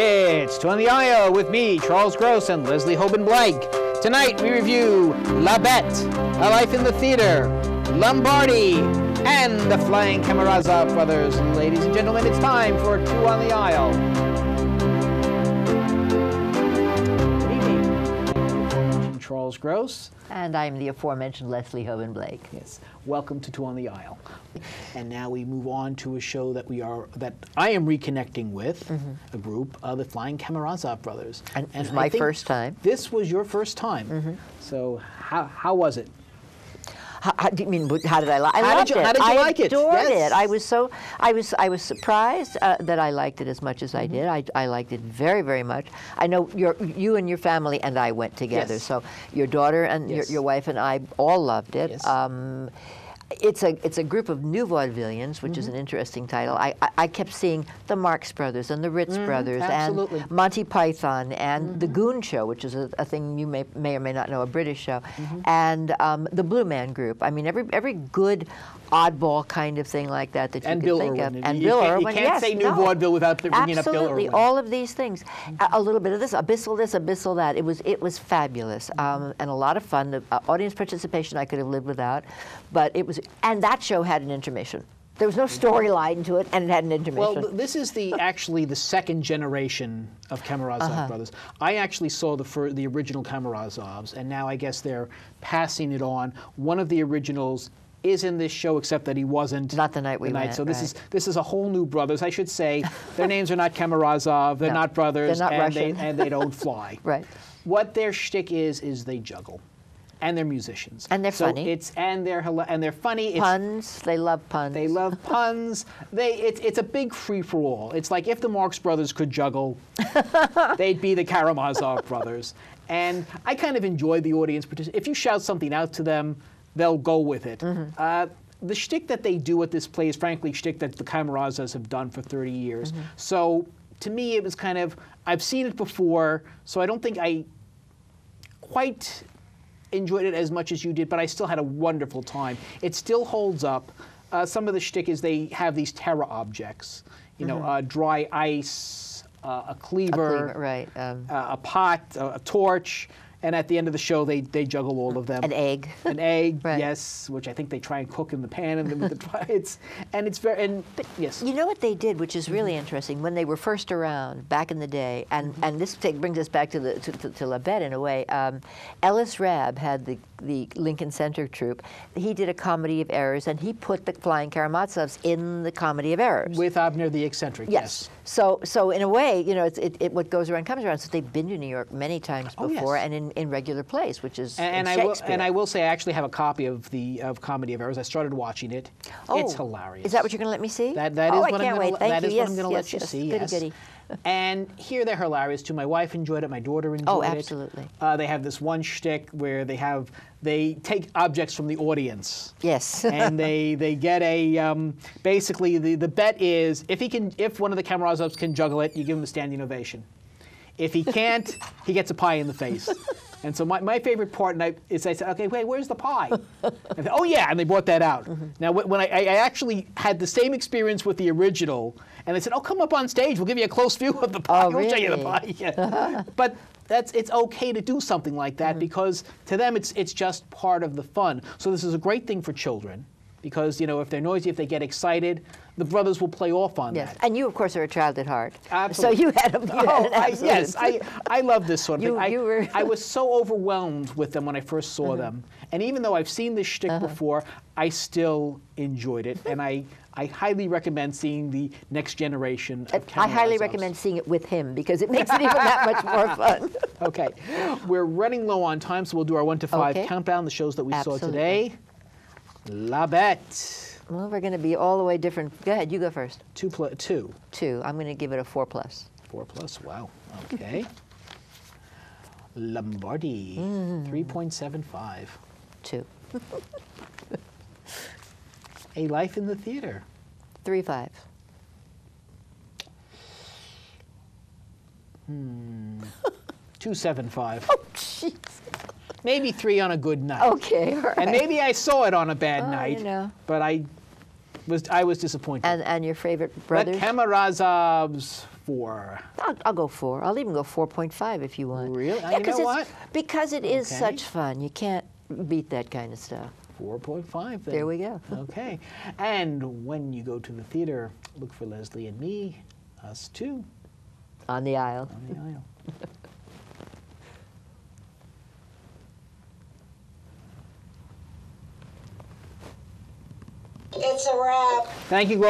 It's Two on the Aisle with me, Charles Gross, and Leslie Hoban Blake. Tonight we review La Bête, A Life in the Theater, Lombardi, and the Flying Karamazov Brothers. Ladies and gentlemen, it's time for Two on the Aisle. Good evening. I'm Charles Gross. And I'm the aforementioned Leslie Hoban Blake. Yes. Welcome to Two on the Aisle. And now we move on to a show that I am reconnecting with, a group, the Flying Karamazov Brothers. And it was my first time. This was your first time. So how was it? How do you mean? How did I like? How did you like it? I adored Yes. it. I was surprised that I liked it as much as I did. I liked it very, very much. I know you and your family and I went together. Yes. So your daughter and your wife and I all loved it. Yes. It's a group of new vaudevillians, which is an interesting title. I kept seeing the Marx Brothers and the Ritz Brothers absolutely. and Monty Python and the Goon Show, which is a thing you may or may not know, a British show, and the Blue Man Group. I mean, every good oddball kind of thing like that you and could Bill think Irwin. of. And you Bill can't, Irwin, you can't say new vaudeville without bringing up Bill Irwin. Absolutely, all of these things. A little bit of this, abyssal that. It was fabulous and a lot of fun. The audience participation I could have lived without, but it was, and that show had an intermission. There was no storyline to it, and it had an intermission. Well, this is actually the second generation of Karamazov Brothers. I actually saw the original Karamazovs, and now I guess they're passing it on. One of the originals is in this show, except that he wasn't. Not the night we went. So this is a whole new brothers. I should say their names are not Karamazov. They're not brothers. They're not Russian. And they don't fly. Right. What their shtick is they juggle. And they're musicians. And they're funny. And they're funny. Puns. They love puns. They love puns. It's a big free-for-all. It's like if the Marx Brothers could juggle, they'd be the Karamazov Brothers. And I kind of enjoy the audience participation. If you shout something out to them, they'll go with it. The shtick that they do at this play is frankly shtick that the Karamazovs have done for 30 years. So to me, it was kind of, I've seen it before, so I don't think I quite enjoyed it as much as you did, but I still had a wonderful time. It still holds up. Some of the shtick is they have these terror objects, you know, dry ice, a cleaver, right. A pot, a torch, and at the end of the show, they juggle all of them. An egg. An egg, right. Yes, which I think they try and cook in the pan, and with the dry. Yes. You know what they did, which is really interesting, when they were first around back in the day, and this brings us back to La Bête in a way. Ellis Rabb had the Lincoln Center troupe. He did a comedy of errors, and he put the Flying Karamazovs in the comedy of errors With Abner the Eccentric. Yes. So in a way, you know, it what goes around comes around. So they've been to New York many times before, and in regular plays, which is Shakespeare. I will say I actually have a copy of Comedy of Errors. I started watching it. It's hilarious. Is that what you're going to let me see? That is I what can't wait. Thank you. what I'm going to let you see. Goody, yes. goody. And here they're hilarious too. My wife enjoyed it. My daughter enjoyed it. Oh, absolutely. They have this one shtick where they take objects from the audience. Yes. And they get a basically the bet is if one of the Karamazovs can juggle it, you give him a standing ovation. If he can't, he gets a pie in the face. And so my favorite part is I said, okay, wait, where's the pie? And oh yeah, and they brought that out. Now when I actually had the same experience with the original, and they said, oh, come up on stage, we'll give you a close view of the pie. Oh, We'll show you the really? pie. Yeah. But it's okay to do something like that because to them it's just part of the fun. So this is a great thing for children because, you know, if they're noisy, if they get excited, the brothers will play off on that. And you, of course, are a child at heart. Absolutely. So you had an absolute... Yes, I love this sort of thing. You were... I was so overwhelmed with them when I first saw them. And even though I've seen this shtick before, I still enjoyed it. And I highly recommend seeing the next generation of Karamazovs. I highly recommend seeing it with him because it makes it even that much more fun. Okay. We're running low on time, so we'll do our 1 to 5 countdown, the shows that we saw today. La Bête. Well, we're going to be all the way different. Go ahead, you go first. 2. 2. I'm going to give it a 4+. 4+, wow. Okay. Lombardi, 3.75. 2. A Life in the Theater. 3.5. 2.75. Oh, jeez. Maybe 3 on a good night. Okay, all right. And maybe I saw it on a bad night. You know. But I was disappointed. And your favorite The brothers? Karamazovs, 4. I'll go 4. I'll even go 4.5 if you want. Really? Yeah, You know what? Because it is Okay. such fun. You can't beat that kind of stuff. 4.5 then. There we go. Okay. And when you go to the theater, look for Leslie and me, us too, On the aisle. on the aisle. It's a wrap. Thank you.